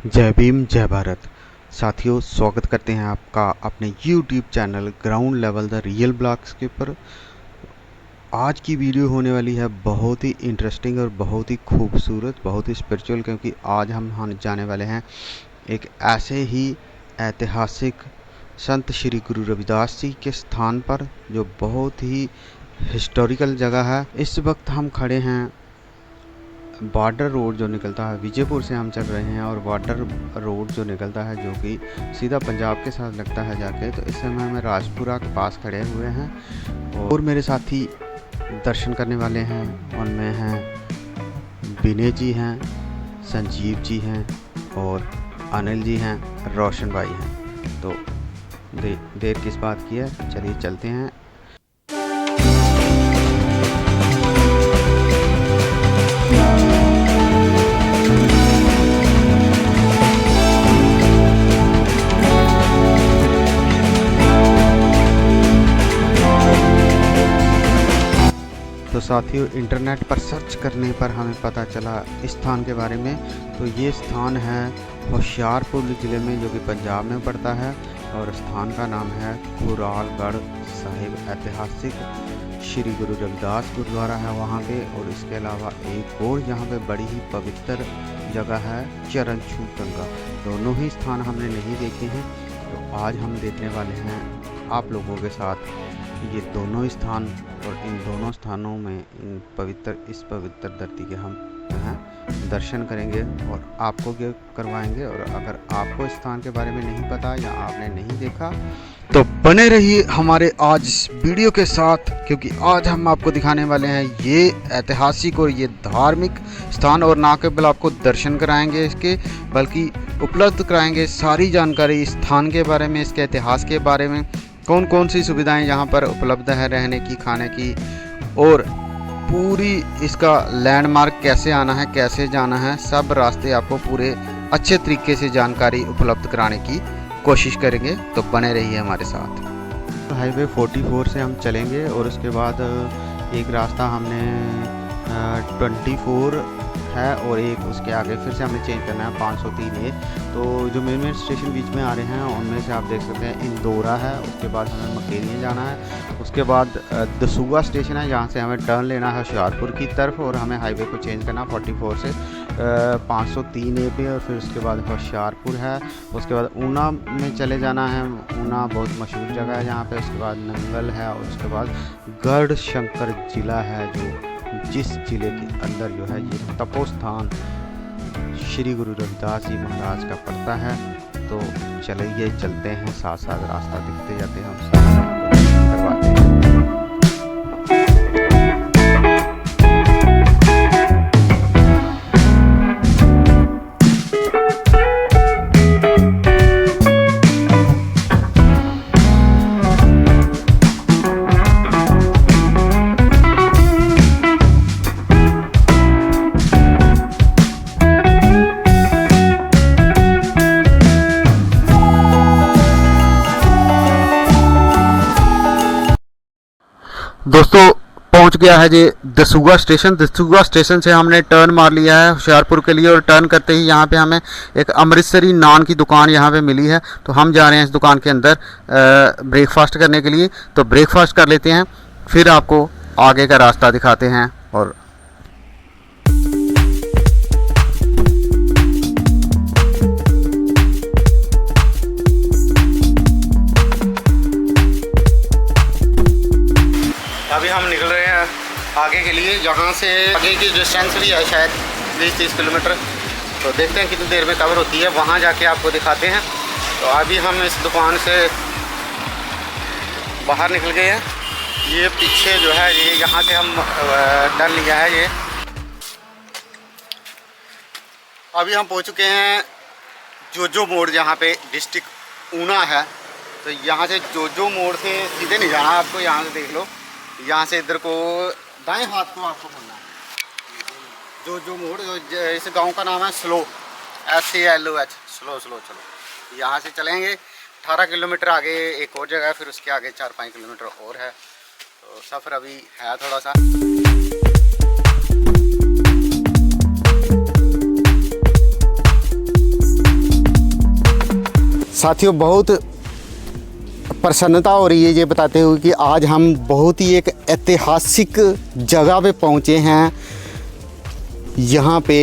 जय भीम जय भारत। साथियों, स्वागत करते हैं आपका अपने YouTube channel ground level the real blogs के ऊपर। आज की वीडियो होने वाली है बहुत ही इंटरेस्टिंग और बहुत ही खूबसूरत, बहुत ही स्पिरिचुअल, क्योंकि आज हम जाने वाले हैं एक ऐसे ही ऐतिहासिक संत श्री गुरु रविदास जी के स्थान पर, जो बहुत ही हिस्टोरिकल जगह है। इस वक्त हम खड़े हैं बॉर्डर रोड जो निकलता है विजयपुर से, हम चल रहे हैं, और बॉर्डर रोड जो निकलता है जो कि सीधा पंजाब के साथ लगता है जाके। तो इस समय हम राजपुरा के पास खड़े हुए हैं और मेरे साथी दर्शन करने वाले हैं। उनमें हैं विनय जी हैं, संजीव जी हैं और अनिल जी हैं, रोशन भाई हैं। तो देर किस बात की है, चलिए चलते हैं। तो साथियों, इंटरनेट पर सर्च करने पर हमें पता चला इस स्थान के बारे में। तो ये स्थान है होशियारपुर ज़िले में, जो कि पंजाब में पड़ता है, और स्थान का नाम है खुरालगढ़ साहिब। ऐतिहासिक श्री गुरु रविदास गुरुद्वारा है वहाँ पे, और इसके अलावा एक और यहाँ पे बड़ी ही पवित्र जगह है चरण छू गंगा। दोनों ही स्थान हमने नहीं देखे हैं, तो आज हम देखने वाले हैं आप लोगों के साथ ये दोनों स्थान। और इन दोनों स्थानों में इस पवित्र धरती के हम दर्शन करेंगे और आपको क्या करवाएंगे। और अगर आपको इस स्थान के बारे में नहीं पता या आपने नहीं देखा, तो बने रहिए हमारे आज इस वीडियो के साथ, क्योंकि आज हम आपको दिखाने वाले हैं ये ऐतिहासिक और ये धार्मिक स्थान। और ना केवल आपको दर्शन कराएंगे इसके, बल्कि उपलब्ध कराएंगे सारी जानकारी इस स्थान के बारे में, इसके इतिहास के बारे में, कौन कौन सी सुविधाएं यहाँ पर उपलब्ध है रहने की, खाने की, और पूरी इसका लैंडमार्क कैसे आना है, कैसे जाना है, सब रास्ते आपको पूरे अच्छे तरीके से जानकारी उपलब्ध कराने की कोशिश करेंगे। तो बने रहिए हमारे साथ। हाईवे 44 से हम चलेंगे और उसके बाद एक रास्ता हमने 24 है और एक उसके आगे फिर से हमने चेंज करना है 503A। तो जो मेन स्टेशन बीच में आ रहे हैं उनमें से आप देख सकते हैं इंदौरा है, उसके बाद हमें मकेरियाँ जाना है, उसके बाद दसूगा स्टेशन है जहाँ से हमें टर्न लेना है होशियारपुर की तरफ, और हमें हाईवे को चेंज करना 44 से 503A पे, और फिर उसके बाद होशियारपुर है। उसके बाद ऊना में चले जाना है, ऊना बहुत मशहूर जगह है यहाँ पे। उसके बाद नंगल है, और उसके बाद गढ़ शंकर ज़िला है, जो जिस जिले के अंदर जो है ये तपोस्थान श्री गुरु रविदास जी महाराज का पड़ता है। तो चलिए चलते हैं, साथ साथ रास्ता दिखते जाते हैं, हम करवाते हैं। दोस्तों, पहुंच गया है ये दसूगा स्टेशन। दसूगा स्टेशन से हमने टर्न मार लिया है होशियारपुर के लिए, और टर्न करते ही यहाँ पे हमें एक अमृतसरी नान की दुकान यहाँ पे मिली है। तो हम जा रहे हैं इस दुकान के अंदर ब्रेकफास्ट करने के लिए। तो ब्रेकफास्ट कर लेते हैं, फिर आपको आगे का रास्ता दिखाते हैं। और अभी हम निकल रहे हैं आगे के लिए, जहाँ से आगे की डिस्टेंस भी है शायद 20-30 किलोमीटर। तो देखते हैं कितनी देर में कवर होती है, वहाँ जाके आपको दिखाते हैं। तो अभी हम इस दुकान से बाहर निकल गए हैं। ये पीछे जो है ये यहाँ से हम टर्न लिया है। ये अभी हम पहुँच चुके हैं जोजो मोड़, जहाँ पे डिस्ट्रिक्ट ऊना है। तो यहाँ से जोजो मोड़ से सीधे नहीं जाना आपको, यहाँ से देख लो, यहाँ से इधर को दाएं हाथ को आपको मुड़ना है। जोजो मोड़, इस गांव का नाम है स्लो, SALOH, स्लो। चलो यहाँ से चलेंगे 18 किलोमीटर आगे एक और जगह है, फिर उसके आगे 4-5 किलोमीटर और है। तो सफ़र अभी है थोड़ा सा। साथियों, बहुत प्रसन्नता हो रही है ये बताते हुए कि आज हम बहुत ही एक ऐतिहासिक जगह पे पहुँचे हैं। यहाँ पे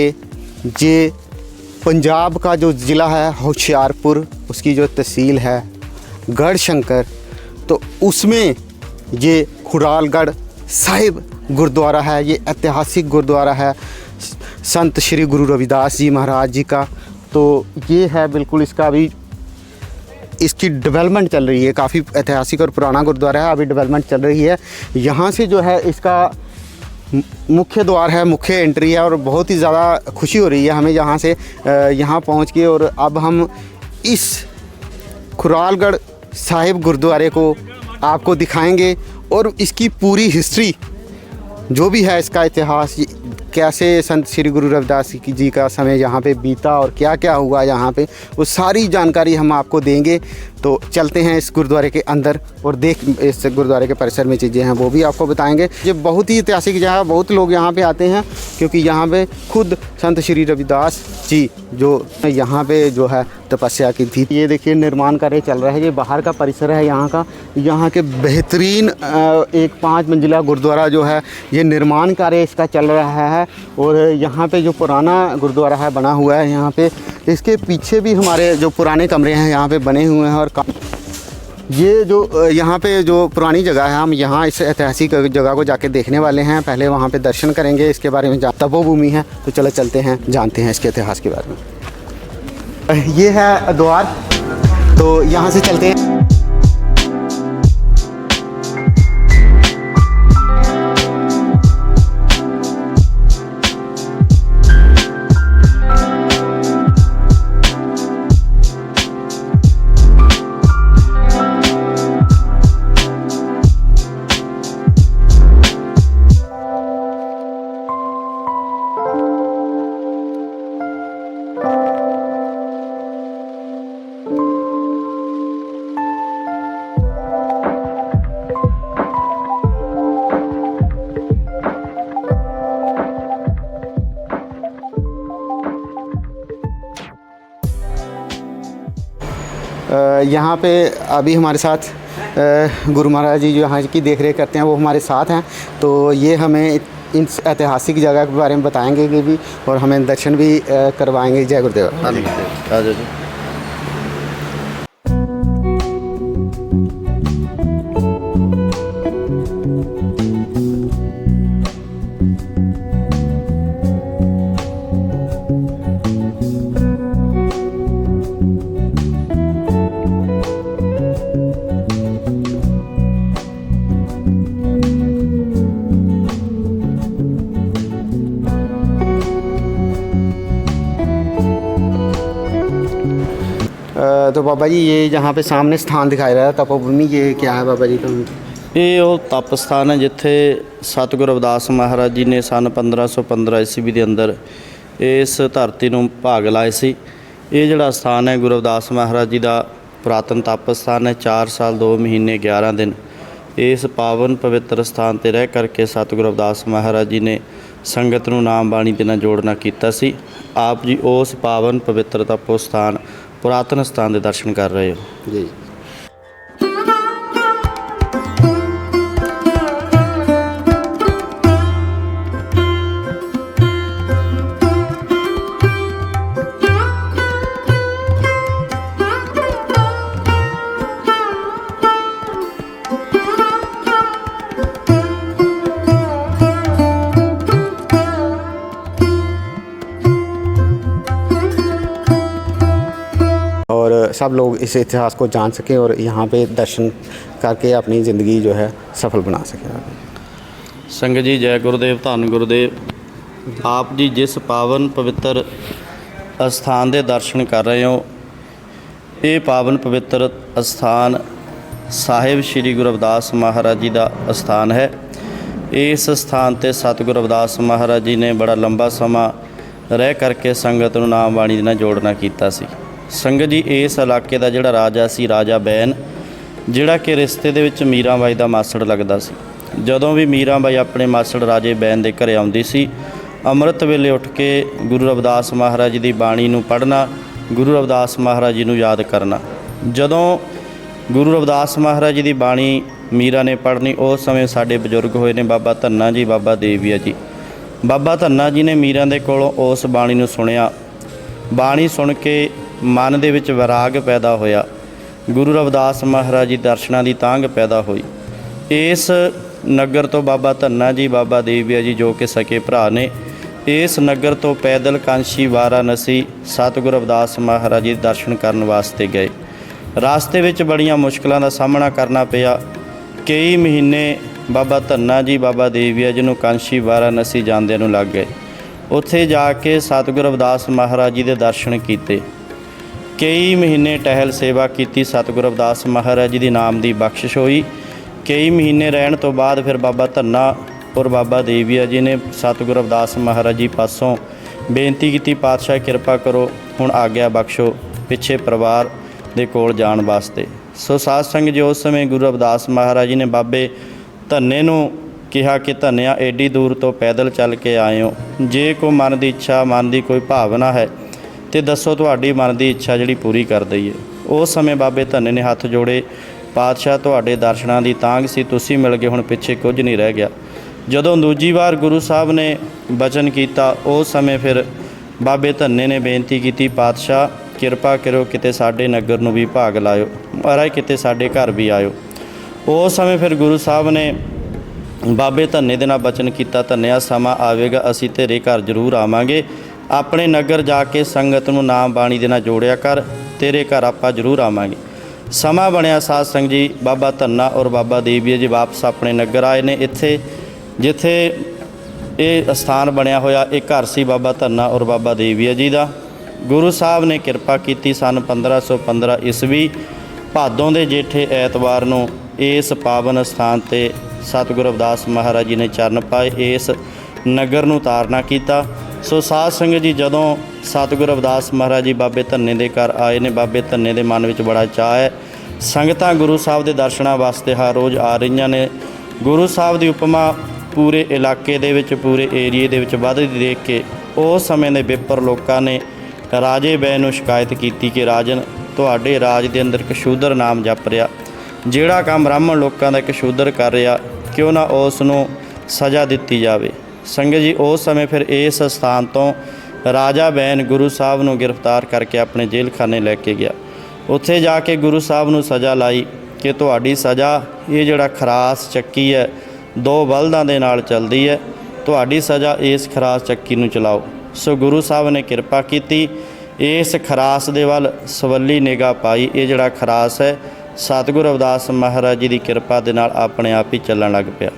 ये पंजाब का जो ज़िला है होशियारपुर, उसकी जो तहसील है गढ़शंकर, तो उसमें ये खुरालगढ़ साहिब गुरुद्वारा है। ये ऐतिहासिक गुरुद्वारा है संत श्री गुरु रविदास जी महाराज जी का। तो ये है बिल्कुल, इसका अभी इसकी डेवलपमेंट चल रही है। काफ़ी ऐतिहासिक और पुराना गुरुद्वारा है, अभी डेवलपमेंट चल रही है। यहाँ से जो है इसका मुख्य द्वार है, मुख्य एंट्री है और बहुत ही ज़्यादा खुशी हो रही है हमें यहाँ से यहाँ पहुँच के। और अब हम इस खुरालगढ़ साहिब गुरुद्वारे को आपको दिखाएंगे और इसकी पूरी हिस्ट्री जो भी है, इसका इतिहास, कैसे संत श्री गुरु रविदास जी का समय यहाँ पे बीता और क्या क्या हुआ यहाँ पे, वो सारी जानकारी हम आपको देंगे। तो चलते हैं इस गुरुद्वारे के अंदर और इस गुरुद्वारे के परिसर में चीज़ें हैं वो भी आपको बताएंगे। ये बहुत ही ऐतिहासिक जगह है, बहुत लोग यहाँ पे आते हैं क्योंकि यहाँ पे खुद संत श्री रविदास जी जो यहाँ पे जो है तपस्या की थी। ये देखिए निर्माण कार्य चल रहा है। ये बाहर का परिसर है यहाँ का। यहाँ के बेहतरीन एक 5 मंजिला गुरुद्वारा जो है, ये निर्माण कार्य इसका चल रहा है। और यहाँ पे जो पुराना गुरुद्वारा है बना हुआ है, यहाँ पे इसके पीछे भी हमारे जो पुराने कमरे हैं यहाँ पे बने हुए हैं। और ये जो यहाँ पे जो पुरानी जगह है, हम यहाँ इस ऐतिहासिक जगह को जाके देखने वाले हैं। पहले वहाँ पे दर्शन करेंगे, इसके बारे में तपोभूमि है। तो चलो चलते हैं, जानते हैं इसके इतिहास के बारे में। ये है द्वार, तो यहाँ से चलते हैं। यहाँ पे अभी हमारे साथ गुरु महाराज जी जो यहाँ की देख रेख करते हैं वो हमारे साथ हैं। तो ये हमें इन ऐतिहासिक जगह के बारे में बताएंगे कि भी, और हमें दर्शन भी करवाएंगे। जय गुरुदेव। तो बाबा जी, ये जहाँ पे सामने स्थान दिखाई रहा है तपोभूमि, ये क्या है बाबा जी? तो ਇਹ ਉਹ ਤਪ ਸਥਾਨ ਹੈ ਜਿੱਥੇ ਸਤਿਗੁਰੂ ਰਵਿਦਾਸ ਮਹਾਰਾਜ ਜੀ ਨੇ ਸਨ 1515 ਈਸਵੀ ਦੇ ਅੰਦਰ ਇਸ ਧਰਤੀ ਨੂੰ ਭਾਗ ਲਾਏ ਸੀ। ਇਹ ਜਿਹੜਾ ਸਥਾਨ ਹੈ ਗੁਰੂ ਰਵਿਦਾਸ ਮਹਾਰਾਜ ਜੀ ਦਾ ਪੁਰਾਤਨ ਤਪ ਸਥਾਨ ਹੈ। 4 ਸਾਲ 2 ਮਹੀਨੇ 11 ਦਿਨ ਇਸ ਪਾਵਨ ਪਵਿੱਤਰ ਸਥਾਨ 'ਤੇ ਰਹਿ ਕਰਕੇ ਸਤਿਗੁਰੂ ਰਵਿਦਾਸ ਮਹਾਰਾਜ ਜੀ ਨੇ ਸੰਗਤ ਨੂੰ ਨਾਮ ਬਾਣੀ ਦੇ ਨਾਲ ਜੋੜਨਾ ਕੀਤਾ ਸੀ। ਆਪ ਜੀ ਉਸ ਪਾਵਨ ਪਵਿੱਤਰ ਤਪੋ ਸਥਾਨ ਪੁਰਾਤਨ ਸਥਾਨ ਦੇ ਦਰਸ਼ਨ ਕਰ ਰਹੇ ਹੋ ਜੀ। और सब लोग इस इतिहास को जान सकें और यहाँ पे दर्शन करके अपनी ज़िंदगी जो है सफल बना सकें। संगत जी, जय गुरुदेव, धन गुरुदेव। आप जी जिस पावन पवित्र ਅਸਥਾਨ ਦੇ ਦਰਸ਼ਨ ਕਰ ਰਹੇ ਹੋ, ਇਹ ਪਾਵਨ ਪਵਿੱਤਰ ਅਸਥਾਨ ਸਾਹਿਬ ਸ਼੍ਰੀ ਗੁਰੂ ਰਵਿਦਾਸ ਮਹਾਰਾਜ ਜੀ ਦਾ ਅਸਥਾਨ ਹੈ। ਇਸ ਸਥਾਨ 'ਤੇ ਸਤਿਗੁਰੂ ਰਵਿਦਾਸ ਮਹਾਰਾਜ ਜੀ ਨੇ ਬੜਾ ਲੰਬਾ ਸਮਾਂ ਰਹਿ ਕਰਕੇ ਸੰਗਤ ਨੂੰ ਨਾਮ ਬਾਣੀ ਦੇ ਨਾਲ ਜੋੜਨਾ ਕੀਤਾ ਸੀ। ਸੰਗਤ ਜੀ, ਇਸ ਇਲਾਕੇ ਦਾ ਜਿਹੜਾ ਰਾਜਾ ਸੀ, ਰਾਜਾ ਬੈਨ, ਜਿਹੜਾ ਕਿ ਰਿਸ਼ਤੇ ਦੇ ਵਿੱਚ ਮੀਰਾਂ ਬਾਈ ਦਾ ਮਾਸੜ ਲੱਗਦਾ ਸੀ। ਜਦੋਂ ਵੀ ਮੀਰਾਂ ਬਾਈ ਆਪਣੇ ਮਾਸੜ ਰਾਜੇ ਬੈਨ ਦੇ ਘਰੇ ਆਉਂਦੀ ਸੀ, ਅੰਮ੍ਰਿਤ ਵੇਲੇ ਉੱਠ ਕੇ ਗੁਰੂ ਰਵਿਦਾਸ ਮਹਾਰਾਜ ਜੀ ਦੀ ਬਾਣੀ ਨੂੰ ਪੜ੍ਹਨਾ, ਗੁਰੂ ਰਵਿਦਾਸ ਮਹਾਰਾਜ ਜੀ ਨੂੰ ਯਾਦ ਕਰਨਾ, ਜਦੋਂ ਗੁਰੂ ਰਵਿਦਾਸ ਮਹਾਰਾਜ ਜੀ ਦੀ ਬਾਣੀ ਮੀਰਾ ਨੇ ਪੜ੍ਹਨੀ, ਉਸ ਸਮੇਂ ਸਾਡੇ ਬਜ਼ੁਰਗ ਹੋਏ ਨੇ ਬਾਬਾ ਧੰਨਾ ਜੀ, ਬਾਬਾ ਦੇਵੀਆ ਜੀ। ਬਾਬਾ ਧੰਨਾ ਜੀ ਨੇ ਮੀਰਾ ਦੇ ਕੋਲੋਂ ਉਸ ਬਾਣੀ ਨੂੰ ਸੁਣਿਆ। ਬਾਣੀ ਸੁਣ ਕੇ ਮਨ ਦੇ ਵਿੱਚ ਵਿਰਾਗ ਪੈਦਾ ਹੋਇਆ। ਗੁਰੂ ਰਵਿਦਾਸ ਮਹਾਰਾਜ ਜੀ ਦਰਸ਼ਨਾਂ ਦੀ ਤਾਂਘ ਪੈਦਾ ਹੋਈ। ਇਸ ਨਗਰ ਤੋਂ ਬਾਬਾ ਧੰਨਾ ਜੀ, ਬਾਬਾ ਦੇਵੀਆ ਜੀ ਜੋ ਕਿ ਸਕੇ ਭਰਾ ਨੇ, ਇਸ ਨਗਰ ਤੋਂ ਪੈਦਲ ਕਾਂਸ਼ੀ ਵਾਰਾਣਸੀ ਸਤਿਗੁਰੂ ਰਵਿਦਾਸ ਮਹਾਰਾਜ ਜੀ ਦੇ ਦਰਸ਼ਨ ਕਰਨ ਵਾਸਤੇ ਗਏ। ਰਾਸਤੇ ਵਿੱਚ ਬੜੀਆਂ ਮੁਸ਼ਕਲਾਂ ਦਾ ਸਾਹਮਣਾ ਕਰਨਾ ਪਿਆ। ਕਈ ਮਹੀਨੇ ਬਾਬਾ ਧੰਨਾ ਜੀ, ਬਾਬਾ ਦੇਵੀਆ ਜੀ ਨੂੰ ਕਾਂਸ਼ੀ ਵਾਰਾਣਸੀ ਜਾਂਦਿਆਂ ਨੂੰ ਲੱਗ ਗਏ। ਉੱਥੇ ਜਾ ਕੇ ਸਤਿਗੁਰੂ ਰਵਿਦਾਸ ਮਹਾਰਾਜ ਜੀ ਦੇ ਦਰਸ਼ਨ ਕੀਤੇ। ਕਈ ਮਹੀਨੇ ਟਹਿਲ ਸੇਵਾ ਕੀਤੀ। ਸਤਿਗੁਰੂ ਰਵਿਦਾਸ ਮਹਾਰਾਜ ਜੀ ਦੀ ਨਾਮ ਦੀ ਬਖਸ਼ਿਸ਼ ਹੋਈ। ਕਈ ਮਹੀਨੇ ਰਹਿਣ ਤੋਂ ਬਾਅਦ ਫਿਰ ਬਾਬਾ ਧੰਨਾ ਔਰ ਬਾਬਾ ਦੇਵੀਆ ਜੀ ਨੇ ਸਤਿਗੁਰੂ ਰਵਿਦਾਸ ਮਹਾਰਾਜ ਜੀ ਪਾਸੋਂ ਬੇਨਤੀ ਕੀਤੀ, ਪਾਤਸ਼ਾਹ ਕਿਰਪਾ ਕਰੋ, ਹੁਣ ਆਗਿਆ ਬਖਸ਼ੋ ਪਿੱਛੇ ਪਰਿਵਾਰ ਦੇ ਕੋਲ ਜਾਣ ਵਾਸਤੇ। ਸੋ ਸਾਧ ਸੰਗਤ ਜੀ, ਉਸ ਸਮੇਂ ਗੁਰੂ ਰਵਿਦਾਸ ਮਹਾਰਾਜ ਜੀ ਨੇ ਬਾਬੇ ਧੰਨੇ ਨੂੰ ਕਿਹਾ ਕਿ ਧੰਨਿਆ ਏਡੀ ਦੂਰ ਤੋਂ ਪੈਦਲ ਚੱਲ ਕੇ ਆਏ ਹੋ, ਜੇ ਕੋਈ ਮਨ ਦੀ ਇੱਛਾ, ਮਨ ਦੀ ਕੋਈ ਭਾਵਨਾ ਹੈ ਤੇ ਦੱਸੋ, ਤੁਹਾਡੀ ਮਨ ਦੀ ਇੱਛਾ ਜਿਹੜੀ ਪੂਰੀ ਕਰ ਦਈਏ। ਉਸ ਸਮੇਂ ਬਾਬੇ ਧੰਨੇ ਨੇ ਹੱਥ ਜੋੜੇ, ਪਾਤਸ਼ਾਹ ਤੁਹਾਡੇ ਦਰਸ਼ਨਾਂ ਦੀ ਤਾਂਘ ਸੀ, ਤੁਸੀਂ ਮਿਲ ਗਏ, ਹੁਣ ਪਿੱਛੇ ਕੁਝ ਨਹੀਂ ਰਹਿ ਗਿਆ। ਜਦੋਂ ਦੂਜੀ ਵਾਰ ਗੁਰੂ ਸਾਹਿਬ ਨੇ ਬਚਨ ਕੀਤਾ, ਉਸ ਸਮੇਂ ਫਿਰ ਬਾਬੇ ਧੰਨੇ ਨੇ ਬੇਨਤੀ ਕੀਤੀ, ਪਾਤਸ਼ਾਹ ਕਿਰਪਾ ਕਰੋ, ਕਿਤੇ ਸਾਡੇ ਨਗਰ ਨੂੰ ਵੀ ਭਾਗ ਲਾਇਓ, ਮਹਾਰਾਜ ਕਿਤੇ ਸਾਡੇ ਘਰ ਵੀ ਆਇਓ। ਉਸ ਸਮੇਂ ਫਿਰ ਗੁਰੂ ਸਾਹਿਬ ਨੇ ਬਾਬੇ ਧੰਨੇ ਦੇ ਨਾਲ ਬਚਨ ਕੀਤਾ, ਧੰਨਿਆ ਸਮਾਂ ਆਵੇਗਾ, ਅਸੀਂ ਤੇਰੇ ਘਰ ਜ਼ਰੂਰ ਆਵਾਂਗੇ, ਆਪਣੇ ਨਗਰ ਜਾ ਕੇ ਸੰਗਤ ਨੂੰ ਨਾਮ ਬਾਣੀ ਦੇ ਨਾਲ ਜੋੜਿਆ ਕਰ, ਤੇਰੇ ਘਰ ਆਪਾਂ ਜ਼ਰੂਰ ਆਵਾਂਗੇ। ਸਮਾਂ ਬਣਿਆ ਸਾਧ ਸੰਗਤ ਜੀ, ਬਾਬਾ ਧੰਨਾ ਔਰ ਬਾਬਾ ਦੇਵੀਆ ਜੀ ਵਾਪਸ ਆਪਣੇ ਨਗਰ ਆਏ ਨੇ। ਇੱਥੇ ਜਿੱਥੇ ਇਹ ਅਸਥਾਨ ਬਣਿਆ ਹੋਇਆ, ਇਹ ਘਰ ਸੀ ਬਾਬਾ ਧੰਨਾ ਔਰ ਬਾਬਾ ਦੇਵੀਆ ਜੀ ਦਾ। ਗੁਰੂ ਸਾਹਿਬ ਨੇ ਕਿਰਪਾ ਕੀਤੀ, ਸਨ 1515 ਈਸਵੀ ਭਾਦੋਂ ਦੇ ਜੇਠੇ ਐਤਵਾਰ ਨੂੰ ਇਸ ਪਾਵਨ ਅਸਥਾਨ 'ਤੇ ਸਤਿਗੁਰੂ ਰਵਿਦਾਸ ਮਹਾਰਾਜ ਜੀ ਨੇ ਚਰਨ ਪਾਏ, ਇਸ ਨਗਰ ਨੂੰ ਤਾਰਨਾ ਕੀਤਾ। ਸੋ ਸਾਧ ਸੰਗਤ ਜੀ, ਜਦੋਂ ਸਤਿਗੁਰੂ ਰਵਿਦਾਸ ਮਹਾਰਾਜ ਜੀ ਬਾਬੇ ਧੰਨੇ ਦੇ ਘਰ ਆਏ ਨੇ, ਬਾਬੇ ਧੰਨੇ ਦੇ ਮਨ ਵਿੱਚ ਬੜਾ ਚਾਅ ਹੈ। ਸੰਗਤਾਂ ਗੁਰੂ ਸਾਹਿਬ ਦੇ ਦਰਸ਼ਨਾਂ ਵਾਸਤੇ ਹਰ ਰੋਜ਼ ਆ ਰਹੀਆਂ ਨੇ। ਗੁਰੂ ਸਾਹਿਬ ਦੀ ਉਪਮਾ ਪੂਰੇ ਇਲਾਕੇ ਦੇ ਵਿੱਚ, ਪੂਰੇ ਏਰੀਏ ਦੇ ਵਿੱਚ ਵੱਧਦੀ ਦੇਖ ਕੇ ਉਸ ਸਮੇਂ ਦੇ ਵਿਪਰ ਲੋਕਾਂ ਨੇ ਰਾਜੇ ਬੈਨ ਨੂੰ ਸ਼ਿਕਾਇਤ ਕੀਤੀ ਕਿ ਰਾਜਨ, ਤੁਹਾਡੇ ਰਾਜ ਦੇ ਅੰਦਰ ਇੱਕ ਸ਼ੂਦਰ ਨਾਮ ਜਪ ਰਿਹਾ, ਜਿਹੜਾ ਕੰਮ ਬ੍ਰਾਹਮਣ ਲੋਕਾਂ ਦਾ ਇੱਕ ਸ਼ੂਦਰ ਕਰ ਰਿਹਾ, ਕਿਉਂ ਨਾ ਉਸ ਨੂੰ ਸਜ਼ਾ ਦਿੱਤੀ ਜਾਵੇ। ਸੰਗਤ ਜੀ, ਉਸ ਸਮੇਂ ਫਿਰ ਇਸ ਸਥਾਨ ਤੋਂ ਰਾਜਾ ਬੈਨ ਗੁਰੂ ਸਾਹਿਬ ਨੂੰ ਗ੍ਰਿਫਤਾਰ ਕਰਕੇ ਆਪਣੇ ਜੇਲ੍ਹਖਾਨੇ ਲੈ ਕੇ ਗਿਆ। ਉੱਥੇ ਜਾ ਕੇ ਗੁਰੂ ਸਾਹਿਬ ਨੂੰ ਸਜ਼ਾ ਲਾਈ ਕਿ ਤੁਹਾਡੀ ਸਜ਼ਾ, ਇਹ ਜਿਹੜਾ ਖਰਾਸ ਚੱਕੀ ਹੈ 2 ਬਲਦਾਂ ਦੇ ਨਾਲ ਚੱਲਦੀ ਹੈ, ਤੁਹਾਡੀ ਸਜ਼ਾ ਇਸ ਖਰਾਸ ਚੱਕੀ ਨੂੰ ਚਲਾਓ। ਸੋ ਗੁਰੂ ਸਾਹਿਬ ਨੇ ਕਿਰਪਾ ਕੀਤੀ, ਇਸ ਖਰਾਸ ਦੇ ਵੱਲ ਸਵੱਲੀ ਨਿਗਾਹ ਪਾਈ। ਇਹ ਜਿਹੜਾ ਖਰਾਸ ਹੈ ਸਤਿਗੁਰੂ ਰਵਿਦਾਸ ਮਹਾਰਾਜ ਜੀ ਦੀ ਕਿਰਪਾ ਦੇ ਨਾਲ ਆਪਣੇ ਆਪ ਹੀ ਚੱਲਣ ਲੱਗ ਪਿਆ।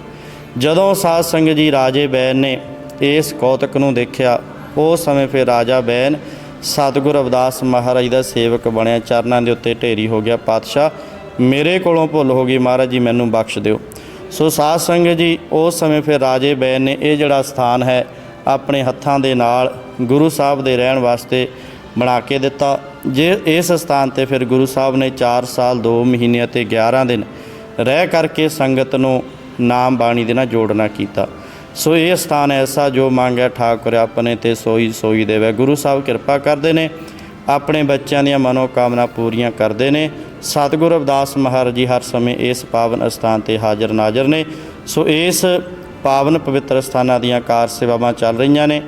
ਜਦੋਂ ਸਾਧ ਸੰਗਤ ਜੀ ਰਾਜੇ ਬੈਨ ਨੇ ਇਸ ਕੌਤਕ ਨੂੰ ਦੇਖਿਆ, ਉਸ ਸਮੇਂ ਫਿਰ ਰਾਜਾ ਬੈਨ ਸਤਿਗੁਰੂ ਰਵਿਦਾਸ ਮਹਾਰਾਜ ਦਾ ਸੇਵਕ ਬਣਿਆ, ਚਰਨਾਂ ਦੇ ਉੱਤੇ ਢੇਰੀ ਹੋ ਗਿਆ, ਪਾਤਸ਼ਾਹ ਮੇਰੇ ਕੋਲੋਂ ਭੁੱਲ ਹੋ ਗਈ, ਮਹਾਰਾਜ ਜੀ ਮੈਨੂੰ ਬਖਸ਼ ਦਿਓ। ਸੋ ਸਾਧ ਸੰਗਤ ਜੀ, ਉਸ ਸਮੇਂ ਫਿਰ ਰਾਜੇ ਬੈਨ ਨੇ ਇਹ ਜਿਹੜਾ ਸਥਾਨ ਹੈ ਆਪਣੇ ਹੱਥਾਂ ਦੇ ਨਾਲ ਗੁਰੂ ਸਾਹਿਬ ਦੇ ਰਹਿਣ ਵਾਸਤੇ ਬਣਾ ਕੇ ਦਿੱਤਾ। ਜੇ ਇਸ ਸਥਾਨ 'ਤੇ ਫਿਰ ਗੁਰੂ ਸਾਹਿਬ ਨੇ 4 ਸਾਲ 2 ਮਹੀਨੇ ਅਤੇ 11 ਦਿਨ ਰਹਿ ਕਰਕੇ ਸੰਗਤ ਨੂੰ ਨਾਮ ਬਾਣੀ ਦੇ ਨਾਲ ਜੋੜਨਾ ਕੀਤਾ। ਸੋ ਇਹ ਸਥਾਨ ਐਸਾ, ਜੋ ਮੰਗਿਆ ਠਾਕੁਰ ਆਪਣੇ ਤੇ ਸੋਈ ਸੋਈ ਦੇਵੇ। ਗੁਰੂ ਸਾਹਿਬ ਕਿਰਪਾ ਕਰਦੇ ਨੇ, ਆਪਣੇ ਬੱਚਿਆਂ ਦੀਆਂ ਮਨੋਕਾਮਨਾ ਪੂਰੀਆਂ ਕਰਦੇ ਨੇ। ਸਤਿਗੁਰੂ ਰਵਿਦਾਸ ਮਹਾਰਾਜ ਜੀ ਹਰ ਸਮੇਂ ਇਸ ਪਾਵਨ ਅਸਥਾਨ 'ਤੇ ਹਾਜ਼ਰ ਨਾਜ਼ਰ ਨੇ। ਸੋ ਇਸ ਪਾਵਨ ਪਵਿੱਤਰ ਸਥਾਨਾਂ ਦੀਆਂ ਕਾਰ ਸੇਵਾਵਾਂ ਚੱਲ ਰਹੀਆਂ ਨੇ।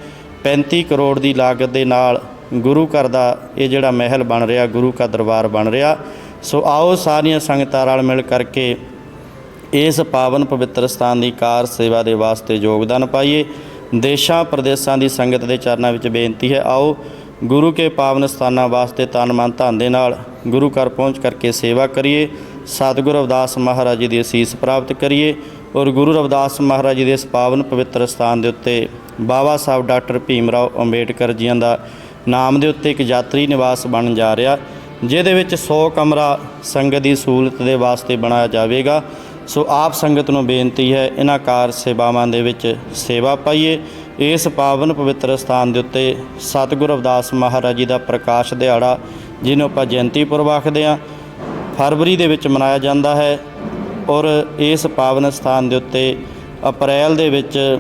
35 ਕਰੋੜ ਦੀ ਲਾਗਤ ਦੇ ਨਾਲ ਗੁਰੂ ਘਰ ਦਾ ਇਹ ਜਿਹੜਾ ਮਹਿਲ ਬਣ ਰਿਹਾ, ਗੁਰੂ ਕਾ ਦਰਬਾਰ ਬਣ ਰਿਹਾ। ਸੋ ਆਓ ਸਾਰੀਆਂ ਸੰਗਤਾਂ ਰਲ ਮਿਲ ਕਰਕੇ ਇਸ ਪਾਵਨ ਪਵਿੱਤਰ ਸਥਾਨ ਦੀ ਕਾਰ ਸੇਵਾ ਦੇ ਵਾਸਤੇ ਯੋਗਦਾਨ ਪਾਈਏ। ਦੇਸ਼ਾਂ ਪ੍ਰਦੇਸ਼ਾਂ ਦੀ ਸੰਗਤ ਦੇ ਚਰਨਾਂ ਵਿੱਚ ਬੇਨਤੀ ਹੈ, ਆਓ ਗੁਰੂ ਕੇ ਪਾਵਨ ਸਥਾਨਾਂ ਵਾਸਤੇ ਤਨ ਮਨ ਧਨ ਦੇ ਨਾਲ ਗੁਰੂ ਘਰ ਪਹੁੰਚ ਕਰਕੇ ਸੇਵਾ ਕਰੀਏ। ਸਤਿਗੁਰੂ ਰਵਿਦਾਸ ਮਹਾਰਾਜ ਜੀ ਦੀ ਅਸੀਸ ਪ੍ਰਾਪਤ ਕਰੀਏ ਔਰ ਗੁਰੂ ਰਵਿਦਾਸ ਮਹਾਰਾਜ ਜੀ ਦੇ ਇਸ ਪਾਵਨ ਪਵਿੱਤਰ ਸਥਾਨ ਦੇ ਉੱਤੇ ਬਾਬਾ ਸਾਹਿਬ ਡਾਕਟਰ ਭੀਮ ਰਾਓ ਅੰਬੇਡਕਰ ਜੀਆਂ ਦਾ ਨਾਮ ਦੇ ਉੱਤੇ ਇੱਕ ਯਾਤਰੀ ਨਿਵਾਸ ਬਣਨ ਜਾ ਰਿਹਾ, ਜਿਹਦੇ ਵਿੱਚ 100 ਕਮਰਾ ਸੰਗਤ ਦੀ ਸਹੂਲਤ ਦੇ ਵਾਸਤੇ ਬਣਾਇਆ ਜਾਵੇਗਾ। ਸੋ ਆਪ ਸੰਗਤ ਨੂੰ ਬੇਨਤੀ ਹੈ, ਇਹਨਾਂ ਕਾਰ ਸੇਵਾਵਾਂ ਦੇ ਵਿੱਚ ਸੇਵਾ ਪਾਈਏ। ਇਸ ਪਾਵਨ ਪਵਿੱਤਰ ਸਥਾਨ ਦੇ ਉੱਤੇ ਸਤਿਗੁਰੂ ਰਵਿਦਾਸ ਮਹਾਰਾਜ ਜੀ ਦਾ ਪ੍ਰਕਾਸ਼ ਦਿਹਾੜਾ, ਜਿਹਨੂੰ ਆਪਾਂ ਜਯੰਤੀ ਪੁਰਬ ਆਖਦੇ ਹਾਂ, ਫਰਵਰੀ ਦੇ ਵਿੱਚ ਮਨਾਇਆ ਜਾਂਦਾ ਹੈ। ਔਰ ਇਸ ਪਾਵਨ ਸਥਾਨ ਦੇ ਉੱਤੇ ਅਪ੍ਰੈਲ ਦੇ ਵਿੱਚ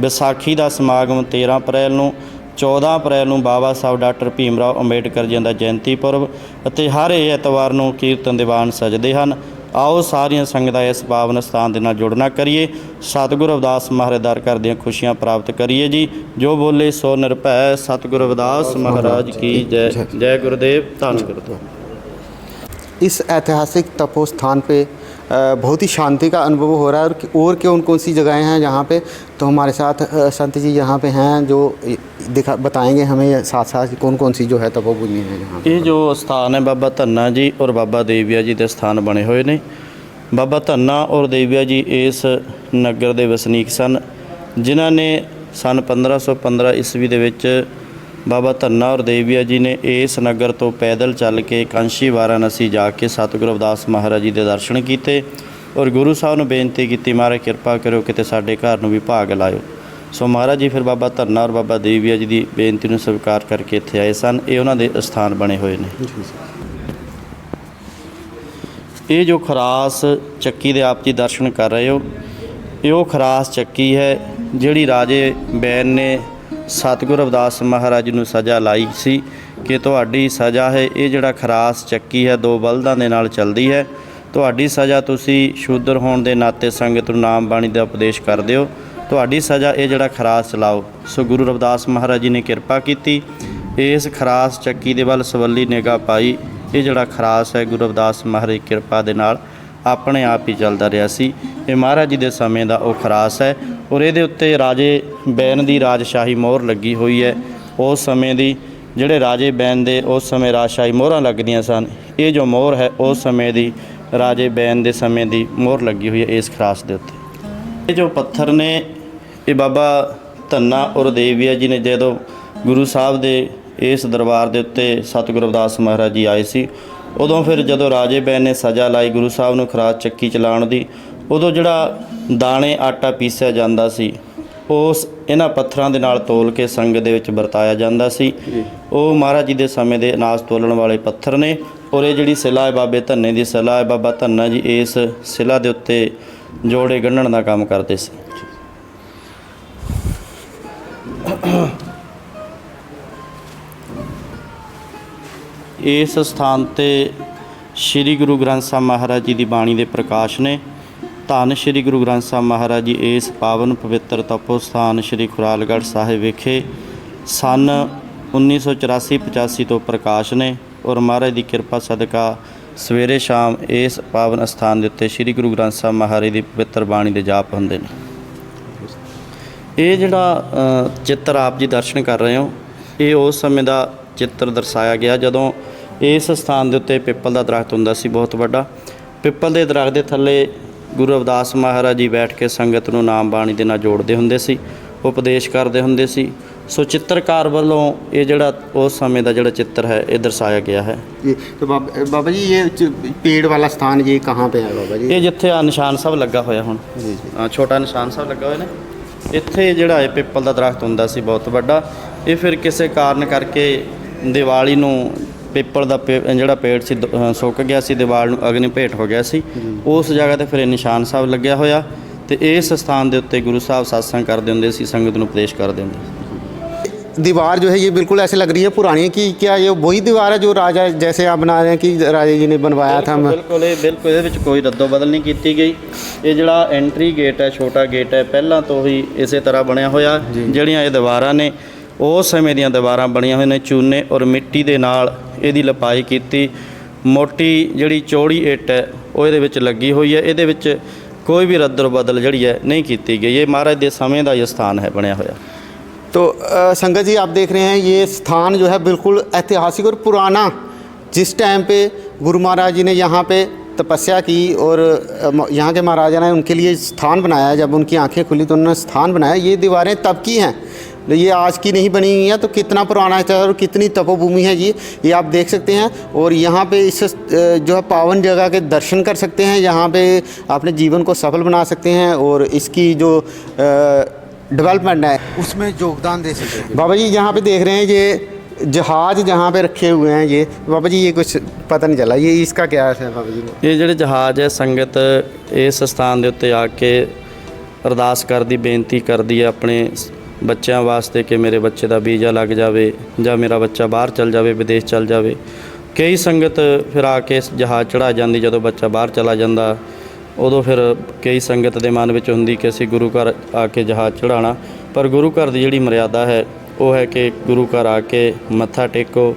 ਵਿਸਾਖੀ ਦਾ ਸਮਾਗਮ 13 ਅਪ੍ਰੈਲ ਨੂੰ, 14 ਅਪ੍ਰੈਲ ਨੂੰ ਬਾਬਾ ਸਾਹਿਬ ਡਾਕਟਰ ਭੀਮ ਰਾਓ ਅੰਬੇਡਕਰ ਜੀ ਦਾ ਜਯੰਤੀ ਪੁਰਬ ਅਤੇ ਹਰ ਐਤਵਾਰ ਨੂੰ ਕੀਰਤਨ ਦੀਵਾਨ ਸਜਦੇ ਹਨ। ਆਓ ਸਾਰੀਆਂ ਸੰਗਤਾਂ ਇਸ ਪਾਵਨ ਸਥਾਨ ਦੇ ਨਾਲ ਜੁੜਨਾ ਕਰੀਏ, ਸਤਿਗੁਰੂ ਰਵਿਦਾਸ ਮਹਾਰਾਜ ਦਰ ਘਰ ਦੀਆਂ ਖੁਸ਼ੀਆਂ ਪ੍ਰਾਪਤ ਕਰੀਏ ਜੀ। ਜੋ ਬੋਲੇ ਸੋ ਨਿਰਭੈ, ਸਤਿਗੁਰੂ ਰਵਿਦਾਸ महाराज की जय। जय गुरुदेव, धन गुरुदेव। इस ऐतिहासिक तपो स्थान पे बहुत ही शांति का अनुभव हो रहा है। और कौन कौन सी जगहें हैं जहाँ पे, तो हमारे साथ संत जी यहाँ पे हैं जो बताएंगे हमें साथ साथ कौन कौन सी जो है तपोभूमि है यहाँ पे। ये जो स्थान है बाबा धन्ना जी और बाबा देविया जी के स्थान बने हुए ने। बाबा धन्ना और देविया जी इस नगर के वसनीक सन जिन्हों ने सन 1515 ईस्वी ਦੇ ਵਿੱਚ बाबा धन्ना और देविया जी ने इस नगर तो पैदल चल के कांशी वाराणसी जाके सतगुरु रविदास महाराज जी के दर्शन किए और गुरु साहब ने बेनती की, महाराज किरपा करो कि साडे घर में भी भाग लाओ। सो महाराज जी फिर बाबा धन्ना और बाबा देविया जी की बेनती को स्वीकार करके इत्थे आए सन। ये उन्होंने स्थान बने हुए हैं। ये जो खरास ਚੱਕੀ ਦੇ आप जी दर्शन कर रहे हो, ये खरास ਚੱਕੀ है जिहड़ी राजे बैन ने सतगुरु रविदास महाराज जी ਨੂੰ सज़ा लाई सी कि ਤੁਹਾਡੀ सज़ा है ये ਜਿਹੜਾ ਖਰਾਸ ਚੱਕੀ है 2 ਬਲਦਾਂ ਦੇ ਨਾਲ ਚੱਲਦੀ ਹੈ। ਤੁਹਾਡੀ ਸਜ਼ਾ ਤੁਸੀਂ ਸ਼ੂਦਰ ਹੋਣ ਦੇ ਨਾਤੇ ਸੰਗਤ ਨੂੰ ਨਾਮ ਬਾਣੀ ਦਾ ਉਪਦੇਸ਼ ਕਰਦੇ ਹੋ, ਤੁਹਾਡੀ ਸਜ਼ਾ ਇਹ ਜਿਹੜਾ ਖਰਾਸ ਚਲਾਓ। ਸੋ ਗੁਰੂ ਰਵਿਦਾਸ ਮਹਾਰਾਜ ਜੀ ਨੇ ਕਿਰਪਾ ਕੀਤੀ, ਇਸ ਖਰਾਸ ਚੱਕੀ ਦੇ ਵੱਲ ਸਵੱਲੀ ਨਿਗਾਹ ਪਾਈ। ਇਹ ਜਿਹੜਾ ਖਰਾਸ ਹੈ ਗੁਰੂ ਰਵਿਦਾਸ ਮਹਾਰਾਜ ਦੀ ਕਿਰਪਾ ਦੇ ਨਾਲ ਆਪਣੇ ਆਪ ਹੀ ਚੱਲਦਾ ਰਿਹਾ ਸੀ। ਇਹ ਮਹਾਰਾਜ ਜੀ ਦੇ ਸਮੇਂ ਦਾ ਉਹ ਖਰਾਸ ਹੈ ਔਰ ਇਹਦੇ ਉੱਤੇ ਰਾਜੇ ਬੈਨ ਦੀ ਰਾਜਸ਼ਾਹੀ ਮੋਹਰ ਲੱਗੀ ਹੋਈ ਹੈ। ਉਸ ਸਮੇਂ ਦੀ ਜਿਹੜੇ ਰਾਜੇ ਬੈਨ ਦੇ ਉਸ ਸਮੇਂ ਰਾਜਸ਼ਾਹੀ ਮੋਹਰਾਂ ਲੱਗਦੀਆਂ ਸਨ, ਇਹ ਜੋ ਮੋਹਰ ਹੈ ਉਸ ਸਮੇਂ ਦੀ ਰਾਜੇ ਬੈਨ ਦੇ ਸਮੇਂ ਦੀ ਮੋਹਰ ਲੱਗੀ ਹੋਈ ਹੈ ਇਸ ਖਰਾਸ ਦੇ ਉੱਤੇ। ਇਹ ਜੋ ਪੱਥਰ ਨੇ ਇਹ ਬਾਬਾ ਧੰਨਾ ਔਰ ਦੇਵੀਆ ਜੀ ਨੇ ਜਦੋਂ ਗੁਰੂ ਸਾਹਿਬ ਦੇ ਇਸ ਦਰਬਾਰ ਦੇ ਉੱਤੇ ਸਤਿਗੁਰੂ ਰਵਿਦਾਸ ਮਹਾਰਾਜ ਜੀ ਆਏ ਸੀ, ਉਦੋਂ ਫਿਰ ਜਦੋਂ ਰਾਜੇ ਬੈਨ ਨੇ ਸਜ਼ਾ ਲਾਈ ਗੁਰੂ ਸਾਹਿਬ ਨੂੰ ਖਰਾਸ ਚੱਕੀ ਚਲਾਉਣ ਦੀ, ਉਦੋਂ ਜਿਹੜਾ ਦਾਣੇ ਆਟਾ ਪੀਸਿਆ ਜਾਂਦਾ ਸੀ ਉਸ ਇਹਨਾਂ ਪੱਥਰਾਂ ਦੇ ਨਾਲ ਤੋਲ ਕੇ ਸੰਗਤ ਦੇ ਵਿੱਚ ਵਰਤਾਇਆ ਜਾਂਦਾ ਸੀ। ਉਹ ਮਹਾਰਾਜ ਜੀ ਦੇ ਸਮੇਂ ਦੇ ਅਨਾਜ ਤੋਲਣ ਵਾਲੇ ਪੱਥਰ ਨੇ ਔਰ ਇਹ ਜਿਹੜੀ ਸਿਲਾ ਹੈ ਬਾਬੇ ਧੰਨੇ ਦੀ ਸਿਲਾ ਹੈ। ਬਾਬਾ ਧੰਨਾ ਜੀ ਇਸ ਸਿਲਾ ਦੇ ਉੱਤੇ ਜੋੜੇ ਗੰਢਣ ਦਾ ਕੰਮ ਕਰਦੇ ਸੀ। ਇਸ ਸਥਾਨ ਤੇ श्री गुरु ग्रंथ साहब महाराज जी की बाणी के प्रकाश ने। धन श्री गुरु ग्रंथ साहब महाराज जी इस पावन पवित्र तपो स्थान श्री खुरालगढ़ साहिब विखे सन 1984-85 तो प्रकाश ने और महाराज की किरपा सदका सवेरे शाम इस पावन स्थान के उत्ते श्री गुरु ग्रंथ साहब महाराज की पवित्र बाणी के जाप होंदे ने। ये जिहड़ा चित्र आप जी दर्शन कर रहे हो, ये उस समय का चित्र दर्शाया गया जदों इस स्थान के उत्ते पिपल का दरख्त हुंदा सी बहुत वड्डा। पिपल के दरख्त के थल्ले गुरु रविदास महाराज जी बैठ के संगत नूं नाम बाणी दे नाल जोड़ते हुंदे सी, उपदेश करते हुंदे सी। सो चित्रकार वालों ये जिहड़ा उस समय का जिहड़ा चित्र है ये दर्शाया गया है। तो बाबा जी ये पेड़ वाला स्थान ये कहाँ पे है बाबा जी? ये जिथे निशान साहब लगा होया हुण छोटा निशान साहब लगा होया ने, इत्थे जिहड़ा है पिपल का दरख्त हुंदा सी बहुत वड्डा। ये फिर किसी कारण करके दिवाली नूं पिपल का जिहड़ा पेड़ सी सुक गया सी, दिवाली नूं अग्नि भेट हो गया सी। उस जगह ते फिर निशान साहब लग्या होया ते इस स्थान के उत्ते गुरु साहब सत्संग करते हुंदे सी, संगत नूं उपदेश करते हुंदे। दीवार जो है ये बिल्कुल ऐसे लग रही है पुरानी कि क्या ये वही दीवार है जो राजा जैसे आप बना रहे हैं कि राजा जी ने बनवाया था? बिल्कुल ये कोई रद्दो बदल नहीं की गई। ये जिहड़ा एंट्री गेट है छोटा गेट है पहला तो ही इस तरह बनया होया। जिहड़ियां ये दीवारां ने उस समय दीयां दीवारां बणीਆਂ होईਆਂ ने चूने और मिट्टी दे नाल इहदी लपाई कीती। मोटी जिहड़ी चौड़ी इट है वो इहदे विच लगी हुई है। इहदे विच कोई भी रद्दो बदल जिहड़ी है नहीं की गई। ये महाराज दे समय का ये स्थान है बनया होया। तो संगत जी आप देख रहे हैं ये स्थान जो है बिल्कुल ऐतिहासिक और पुराना, जिस टाइम पे गुरु महाराज जी ने यहाँ पे तपस्या की और यहाँ के महाराजा ने उनके लिए स्थान बनाया। जब उनकी आंखें खुली तो उन्होंने स्थान बनाया। ये दीवारें तब की हैं, ये आज की नहीं बनी हुई है। तो कितना पुराना है और कितनी तपोभूमि है जी, ये आप देख सकते हैं। और यहाँ पे इस जो है पावन जगह के दर्शन कर सकते हैं, यहाँ पे अपने जीवन को सफल बना सकते हैं और इसकी जो डेवलपमेंट है उसमें योगदान दे सकते हैं। बाबा जी यहाँ पे देख रहे हैं ये जहाज़ जहाँ पे रखे हुए हैं, ये बाबा जी ये कुछ पता नहीं चला, ये इसका क्या है बाबा जी? ये ਜਿਹੜੇ ਜਹਾਜ਼ ਹੈ ਸੰਗਤ ਇਸ ਸਥਾਨ ਦੇ ਉੱਤੇ ਆ ਕੇ ਅਰਦਾਸ ਕਰਦੀ ਬੇਨਤੀ ਕਰਦੀ ਹੈ ਆਪਣੇ ਬੱਚਿਆਂ ਵਾਸਤੇ ਕਿ ਮੇਰੇ ਬੱਚੇ ਦਾ ਵੀਜ਼ਾ ਲੱਗ ਜਾਵੇ ਜਾਂ ਮੇਰਾ ਬੱਚਾ ਬਾਹਰ ਚਲ ਜਾਵੇ, ਵਿਦੇਸ਼ ਚਲ ਜਾਵੇ। ਕਈ ਸੰਗਤ ਫਿਰ ਆ ਕੇ ਜਹਾਜ਼ ਚੜ੍ਹਾ ਜਾਂਦੀ ਜਦੋਂ ਬੱਚਾ ਬਾਹਰ ਚਲਾ ਜਾਂਦਾ। ਉਦੋਂ ਫਿਰ ਕਈ ਸੰਗਤ ਦੇ ਮਨ ਵਿੱਚ ਹੁੰਦੀ ਕਿ ਅਸੀਂ ਗੁਰੂ ਘਰ ਆ ਕੇ ਜਹਾਜ਼ ਚੜ੍ਹਾਉਣਾ, ਪਰ ਗੁਰੂ ਘਰ ਦੀ ਜਿਹੜੀ ਮਰਿਆਦਾ ਹੈ ਉਹ ਹੈ ਕਿ ਗੁਰੂ ਘਰ ਆ ਕੇ ਮੱਥਾ ਟੇਕੋ,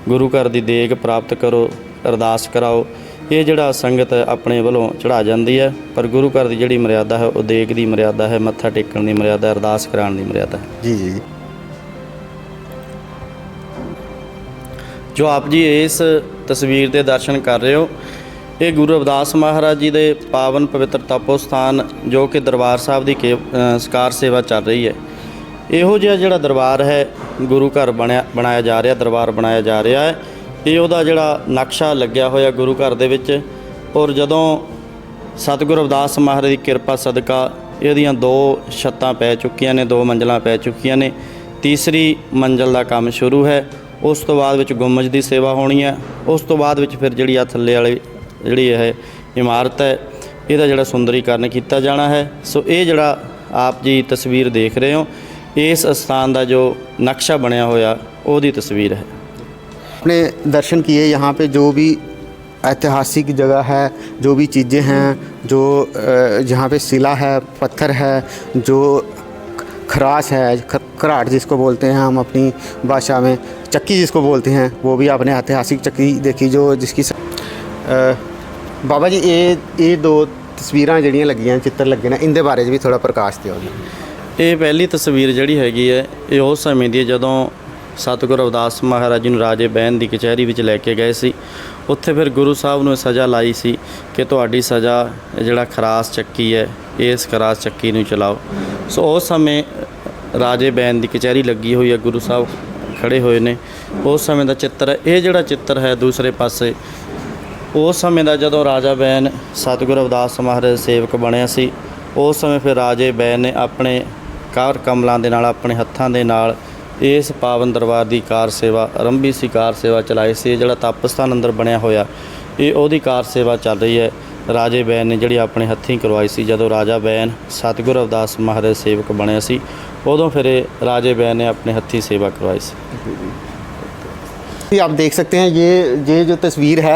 ਗੁਰੂ ਘਰ ਦੀ ਦੇਗ ਪ੍ਰਾਪਤ ਕਰੋ, ਅਰਦਾਸ ਕਰਾਓ। ਇਹ ਜਿਹੜਾ ਸੰਗਤ ਆਪਣੇ ਵੱਲੋਂ ਚੜ੍ਹਾ ਜਾਂਦੀ ਹੈ, ਪਰ ਗੁਰੂ ਘਰ ਦੀ ਜਿਹੜੀ ਮਰਿਆਦਾ ਹੈ ਉਹ ਦੇਗ ਦੀ ਮਰਿਆਦਾ ਹੈ, ਮੱਥਾ ਟੇਕਣ ਦੀ ਮਰਿਆਦਾ, ਅਰਦਾਸ ਕਰਾਉਣ ਦੀ ਮਰਿਆਦਾ ਹੈ। जी जी ਜੋ ਆਪ ਜੀ ਇਸ ਤਸਵੀਰ ਦੇ ਦਰਸ਼ਨ ਕਰ ਰਹੇ ਹੋ, ਇਹ ਗੁਰੂ ਰਵਿਦਾਸ ਮਹਾਰਾਜ ਜੀ ਦੇ ਪਾਵਨ ਪਵਿੱਤਰ ਤਪੋ ਸਥਾਨ ਜੋ ਕਿ ਦਰਬਾਰ ਸਾਹਿਬ ਦੀ ਸਕਾਰ ਸੇਵਾ ਚੱਲ ਰਹੀ ਹੈ। ਇਹੋ ਜਿਹਾ ਜਿਹੜਾ ਦਰਬਾਰ ਹੈ, ਗੁਰੂ ਘਰ ਬਣਾਇਆ ਜਾ ਰਿਹਾ, ਦਰਬਾਰ ਬਣਾਇਆ ਜਾ ਰਿਹਾ ਹੈ। ਇਹ ਉਹਦਾ ਜਿਹੜਾ ਨਕਸ਼ਾ ਲੱਗਿਆ ਹੋਇਆ ਗੁਰੂ ਘਰ ਦੇ ਵਿੱਚ। ਔਰ ਜਦੋਂ ਸਤਿਗੁਰੂ ਰਵਿਦਾਸ ਮਹਾਰਾਜ ਦੀ ਕਿਰਪਾ ਸਦਕਾ ਇਹਦੀਆਂ 2 ਛੱਤਾਂ ਪੈ ਚੁੱਕੀਆਂ ਨੇ, 2 ਮੰਜ਼ਲਾਂ ਪੈ ਚੁੱਕੀਆਂ ਨੇ, ਤੀਸਰੀ ਮੰਜ਼ਲ ਦਾ ਕੰਮ ਸ਼ੁਰੂ ਹੈ। ਉਸ ਤੋਂ ਬਾਅਦ ਵਿੱਚ ਗੁੰਮਜ ਦੀ ਸੇਵਾ ਹੋਣੀ ਹੈ। ਉਸ ਤੋਂ ਬਾਅਦ ਵਿੱਚ ਫਿਰ ਜਿਹੜੀ ਆ ਥੱਲੇ ਵਾਲੀ ਜਿਹੜੀ ਇਹ ਇਮਾਰਤ ਹੈ, ਇਹਦਾ ਜਿਹੜਾ ਸੁੰਦਰੀਕਰਨ ਕੀਤਾ ਜਾਣਾ ਹੈ। ਸੋ ਇਹ ਜਿਹੜਾ ਆਪ ਜੀ ਤਸਵੀਰ ਦੇਖ ਰਹੇ ਹੋ, ਇਸ ਸਥਾਨ ਦਾ ਜੋ ਨਕਸ਼ਾ ਬਣਿਆ ਹੋਇਆ ਉਹਦੀ ਤਸवीर है। अपने दर्शन किए यहाँ पे जो भी ऐतिहासिक जगह है, जो भी चीज़ें हैं, जो जहाँ पे शिला है, पत्थर है, जो खराश है, खराट जिसको बोलते हैं हम अपनी भाषा में, चक्की जिसको बोलते हैं, वो भी आपने ऐतिहासिक चक्की देखी जो जिसकी बाबा जी ये 2 तस्वीरां ਜਿਹੜੀਆਂ ਲੱਗੀਆਂ, ਚਿੱਤਰ ਲੱਗੇ ਨੇ, ਇਹਦੇ ਬਾਰੇ ਵੀ ਥੋੜਾ ਪ੍ਰਕਾਸ਼ ਦਿਓ। ਇਹ ਪਹਿਲੀ ਤਸਵੀਰ ਜਿਹੜੀ ਹੈਗੀ ਹੈ, ਇਹ ਉਸ ਸਮੇਂ ਦੀ ਹੈ ਜਦੋਂ ਸਤਿਗੁਰੂ ਰਵਿਦਾਸ ਮਹਾਰਾਜ ਜੀ ਨੂੰ ਰਾਜੇ ਬਹਿਨ ਦੀ ਕਚਹਿਰੀ ਵਿੱਚ ਲੈ ਕੇ ਗਏ ਸੀ। ਉੱਥੇ ਫਿਰ ਗੁਰੂ ਸਾਹਿਬ ਨੂੰ ਸਜ਼ਾ ਲਾਈ ਸੀ ਕਿ ਤੁਹਾਡੀ ਸਜ਼ਾ ਜਿਹੜਾ ਖਰਾਸ ਚੱਕੀ ਹੈ, ਇਸ ਖਰਾਸ ਚੱਕੀ ਨੂੰ ਚਲਾਓ। ਸੋ ਉਸ ਸਮੇਂ ਰਾਜੇ ਬਹਿਨ ਦੀ ਕਚਹਿਰੀ ਲੱਗੀ ਹੋਈ ਹੈ, ਗੁਰੂ ਸਾਹਿਬ ਖੜੇ ਹੋਏ ਨੇ, ਉਸ ਸਮੇਂ ਦਾ ਚਿੱਤਰ ਹੈ। ਇਹ ਜਿਹੜਾ ਚਿੱਤਰ ਹੈ ਦੂਸਰੇ ਪਾਸੇ ਉਸ ਸਮੇਂ ਦਾ ਜਦੋਂ ਰਾਜਾ ਬੈਨ ਸਤਿਗੁਰੂ ਰਵਿਦਾਸ ਮਹਾਰਾਜ ਸੇਵਕ ਬਣਿਆ ਸੀ, ਉਸ ਸਮੇਂ ਫਿਰ ਰਾਜੇ ਬੈਨ ਨੇ ਆਪਣੇ ਕਾਰ ਕਮਲਾਂ ਦੇ ਨਾਲ, ਆਪਣੇ ਹੱਥਾਂ ਦੇ ਨਾਲ ਇਸ ਪਾਵਨ ਦਰਬਾਰ ਦੀ ਕਾਰ ਸੇਵਾ ਆਰੰਭੀ ਸੀ, ਕਾਰ ਸੇਵਾ ਚਲਾਈ ਸੀ। ਜਿਹੜਾ ਤਪ ਸਥਾਨ ਅੰਦਰ ਬਣਿਆ ਹੋਇਆ, ਇਹ ਉਹਦੀ ਕਾਰ ਸੇਵਾ ਚੱਲ ਰਹੀ ਹੈ। ਰਾਜੇ ਬੈਨ ਨੇ ਜਿਹੜੀ ਆਪਣੇ ਹੱਥੀਂ ਕਰਵਾਈ ਸੀ। ਜਦੋਂ ਰਾਜਾ ਬੈਨ ਸਤਿਗੁਰੂ ਰਵਿਦਾਸ ਮਹਾਰਾਜ ਸੇਵਕ ਬਣਿਆ ਸੀ, ਉਦੋਂ ਫਿਰ ਇਹ ਰਾਜੇ ਬੈਨ ਨੇ ਆਪਣੇ ਹੱਥੀਂ सेवा करवाई सी। आप देख सकते हैं ये जो तस्वीर है,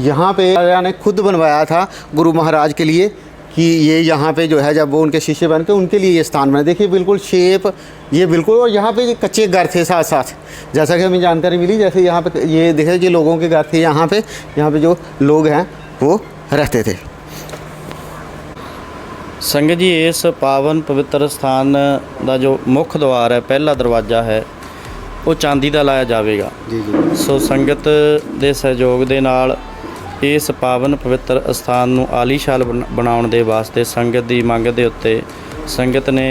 यहाँ पे राजा ने खुद बनवाया था गुरु महाराज के लिए कि ये यहाँ पे जो है जब वो उनके शिष्य बन के उनके लिए ये स्थान बना। देखिए बिल्कुल शेप ये बिल्कुल, और यहाँ पे ये कच्चे घर थे साथ साथ, जैसा कि हमें जानकारी मिली। जैसे यहाँ पे ये देखे ये लोगों के घर थे, यहाँ पे जो लोग हैं वो रहते थे। संगत जी, इस पावन पवित्र स्थान का जो मुख्य द्वार है, पहला दरवाज़ा है, वो चांदी का लाया जाएगा। जी जी। सो संगत के सहयोग के नाल इस पावन पवित्र स्थान नूं आलीशान बनाउण दे वास्ते संगत की मंग के उत्ते संगत ने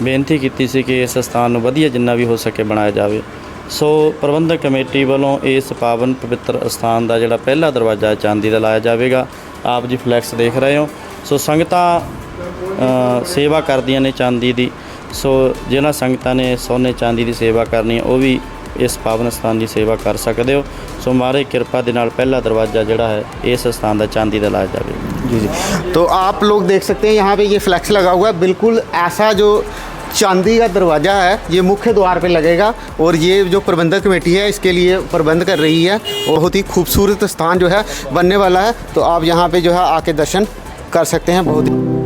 बेनती की सी कि इस स्थान नूं वधिया जिन्ना भी हो सके बनाया जाए। सो प्रबंधक कमेटी वालों इस पावन पवित्र स्थान का जिहड़ा पहला दरवाज़ा चांदी का लाया जाएगा। आप जी फ्लैक्स देख रहे हो। सो संगतां सेवा करदियां ने चांदी की। सो जिन्हां संगतां ने सोने चांदी की सेवा करनी है, वो भी इस पावन स्थान की सेवा कर सकते हो। सो महाराज कृपा के नाल पहला दरवाज़ा जिहड़ा है इस स्थान का चांदी का लाया जाएगा। जी जी। तो आप लोग देख सकते हैं यहाँ पे ये फ्लैक्स लगा हुआ है, बिल्कुल ऐसा जो चांदी का दरवाज़ा है ये मुख्य द्वार पे लगेगा। और ये जो प्रबंधक कमेटी है इसके लिए प्रबंध कर रही है, और बहुत ही खूबसूरत स्थान जो है बनने वाला है। तो आप यहाँ पे जो है आके दर्शन कर सकते हैं। बहुत